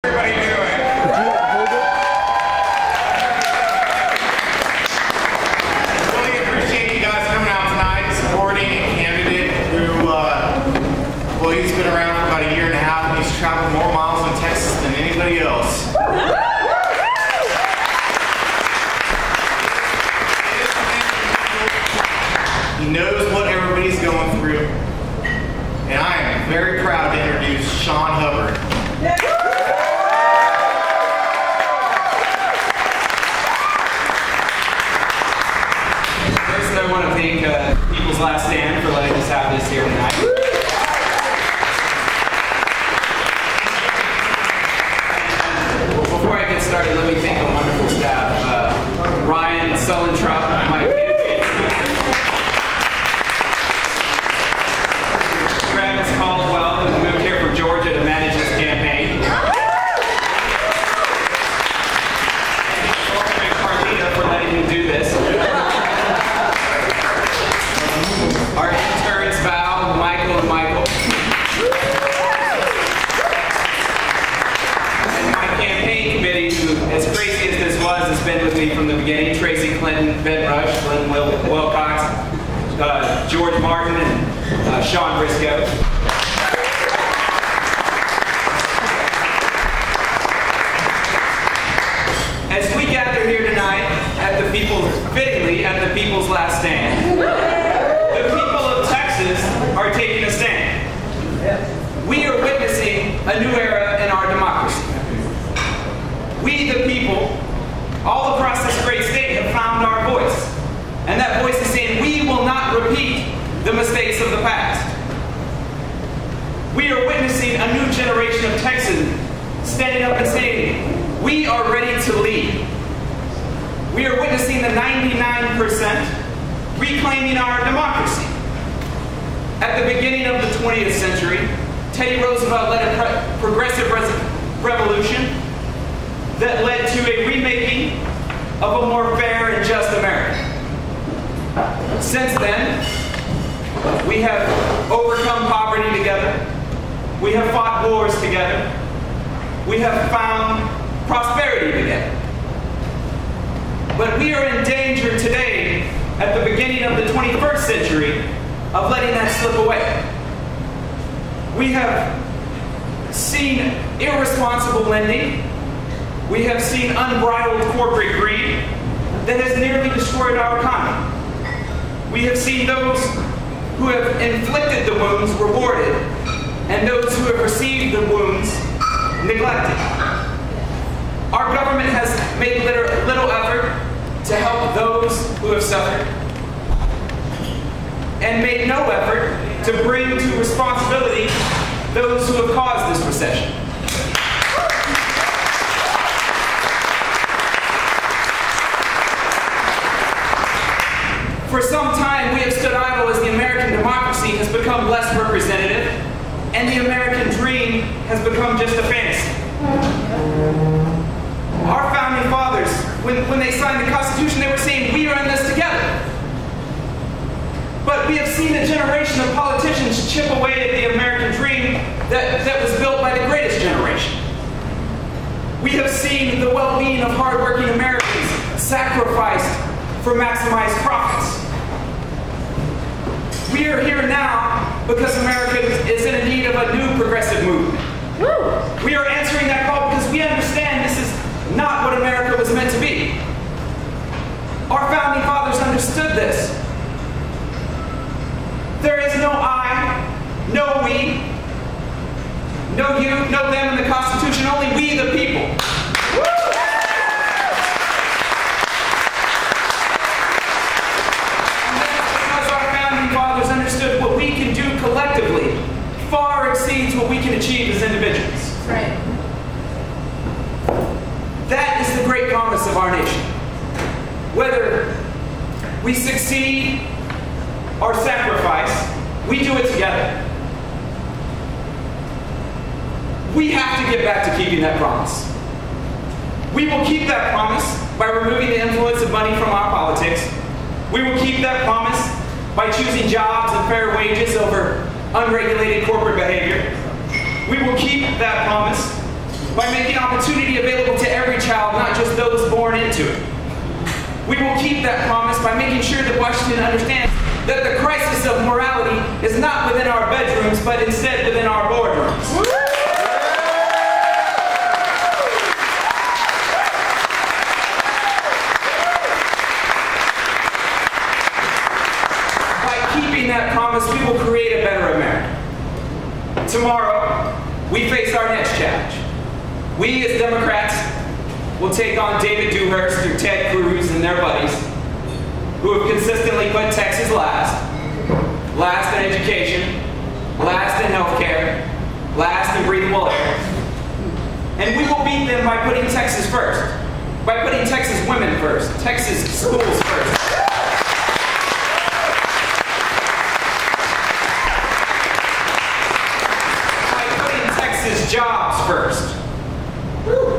Everybody doing? Really appreciate you guys coming out tonight, supporting a candidate who, well, he's been around for about a year and a half, and he's traveled more miles in Texas than anybody else. He knows what everybody's going through, and I am very proud to introduce Hubbard. First, I want to thank People's Last Stand for letting us have this here tonight. Before I get started, let me thank a wonderful staff. Ryan Sullentrop, my campaign. Travis Caldwell, who moved here from Georgia to manage this campaign. And Carlita for letting me do this. Our interns, Val, Michael, and Michael. And my campaign committee, who, as crazy as this was, has been with me from the beginning. Tracy Clinton, Ben Rush, Lynn Wilcox, George Martin, and Sean Briscoe. As we gather here tonight at the fittingly at the People's Last Stand, the people of Texas are taking a stand. We are witnessing a new era in our democracy. We, the people, all across this great state, have found our voice. And that voice is saying, we will not repeat the mistakes of the past. We are witnessing a new generation of Texans standing up and saying, we are ready to lead. We are witnessing the 99% reclaiming our democracy. At the beginning of the 20th century, Teddy Roosevelt led a progressive revolution that led to a remaking of a more fair and just America. Since then, we have overcome poverty together. We have fought wars together. We have found prosperity together. But we are in danger today, at the beginning of the 21st century, of letting that slip away. We have seen irresponsible lending. We have seen unbridled corporate greed that has nearly destroyed our economy. We have seen those who have inflicted the wounds rewarded, and those who have received the wounds neglected. Our government has made little effort to help those who have suffered, and made no effort to bring to responsibility those who have caused this recession. For some time, we have stood idle as the American democracy has become less representative, and the American dream has become just a fantasy. Our founding fathers, when they signed the Constitution, they were saying, we are in this together. But we have seen a generation of politicians chip away at the American dream that was built by the greatest generation. We have seen the well-being of hardworking Americans sacrificed for maximized profits. We are here now because America is in need of a new progressive movement. We are answering that call because we understand this is not what America was meant to be. Our founding fathers understood this. There is no I, no we, no you, no them in the Constitution, only we the people. And that's because our founding fathers understood what we can do collectively far exceeds what we can achieve as individuals. Right. That is the great promise of our nation. Whether we succeed or sacrifice, we do it together. We have to get back to keeping that promise. We will keep that promise by removing the influence of money from our politics. We will keep that promise by choosing jobs and fair wages over unregulated corporate behavior. We will keep that promise by making opportunity available to every child, not just those born into it. We will keep that promise by making sure that Washington understands that the crisis of morality is not within our bedrooms, but instead within our boardrooms. That promise, we will create a better America. Tomorrow, we face our next challenge. We as Democrats will take on David Dewhurst or Ted Cruz and their buddies, who have consistently put Texas last. Last in education, last in healthcare, last in breathable air. And we will beat them by putting Texas first, by putting Texas women first, Texas schools first. Jobs first.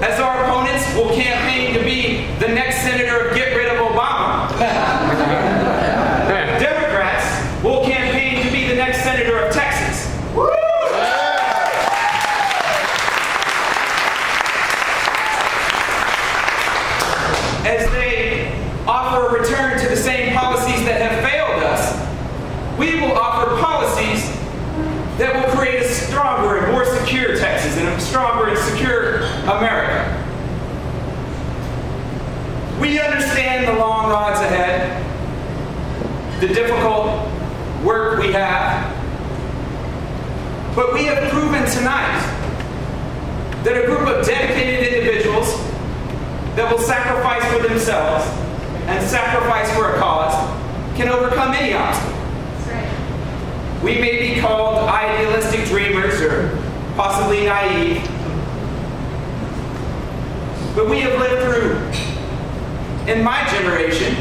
As our opponents will campaign to be the next senator of get rid of Obama. Democrats will campaign to be the next senator of Texas. As they offer a return to the same policies that have failed us, we will offer policies that will create a stronger and more secure Texas and a stronger and secure America. We understand the long odds ahead, the difficult work we have, but we have proven tonight that a group of dedicated individuals that will sacrifice for themselves and sacrifice for a cause can overcome any obstacle. We may be called idealistic dreamers or possibly naive, but we have lived through, in my generation,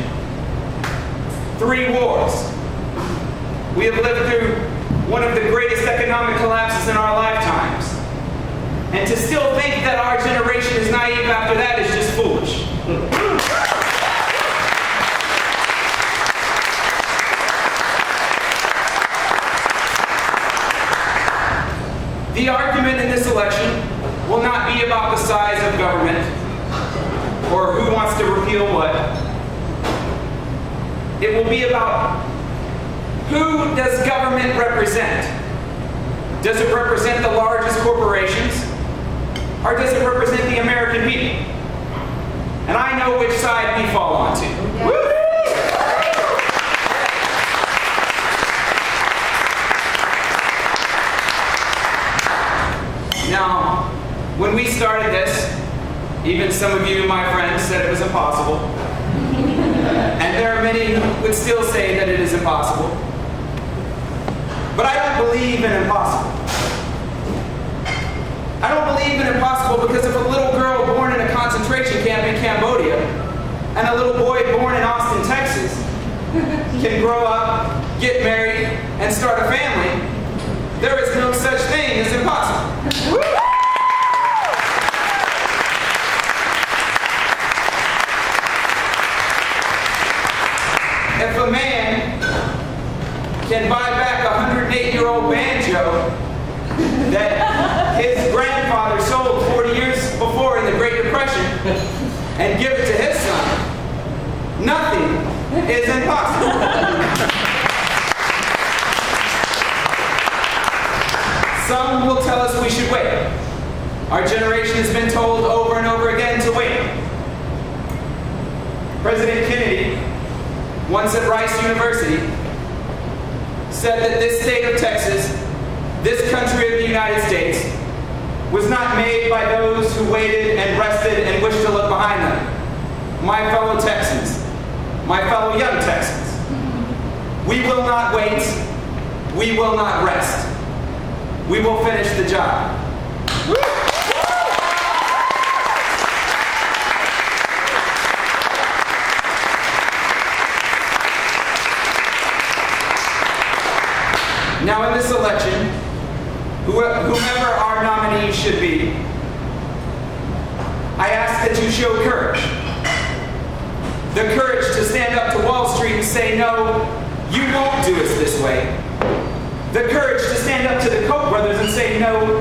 3 wars. We have lived through one of the greatest economic collapses in our lifetimes. And to still think that our generation is naive after that is just foolish. The argument in this election will not be about the size of government or who wants to repeal what. It will be about who does government represent. Does it represent the largest corporations or does it represent the American people? And I know which side we fall onto. Yeah. Now, when we started this, even some of you, my friends, said it was impossible. And there are many who would still say that it is impossible. But I don't believe in impossible. I don't believe in impossible because if a little girl born in a concentration camp in Cambodia and a little boy born in Austin, Texas, can grow up, get married, and start a family, there is no such thing as impossible. If a man can buy back a 108-year-old banjo that his grandfather sold 40 years before in the Great Depression and give it to his son, nothing is impossible. Some will tell us we should wait. Our generation has been told over and over again to wait. President Kennedy, once at Rice University, said that this state of Texas, this country of the United States, was not made by those who waited and rested and wished to look behind them. My fellow Texans, my fellow young Texans, we will not wait, we will not rest. We will finish the job. Now in this election, whomever our nominee should be, I ask that you show courage. The courage to stand up to Wall Street and say, no, you won't do us this way. The courage to stand up to the Koch brothers and say, no,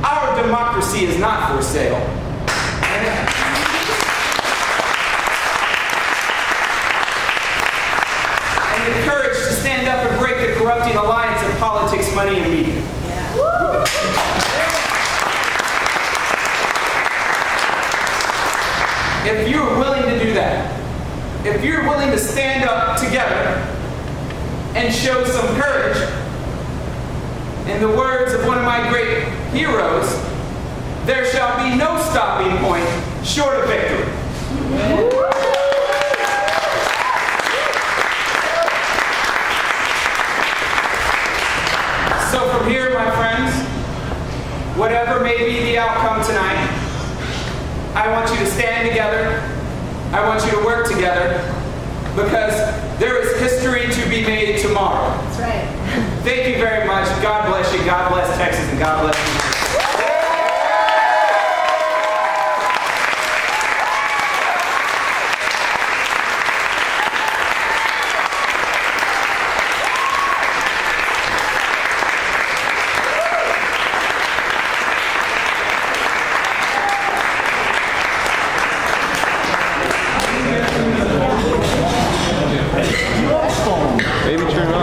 Our democracy is not for sale. And the courage to stand up and break the corrupting alliance of politics, money, and media. If you're willing to do that, if you're willing to stand up together and show some courage, in the words of one of my great heroes, there shall be no stopping point short of victory. So from here, my friends, whatever may be the outcome tonight, I want you to stand together. I want you to work together, because there is history to be made tomorrow. That's right. Thank you very much. God bless you. God bless Texas, and God bless you.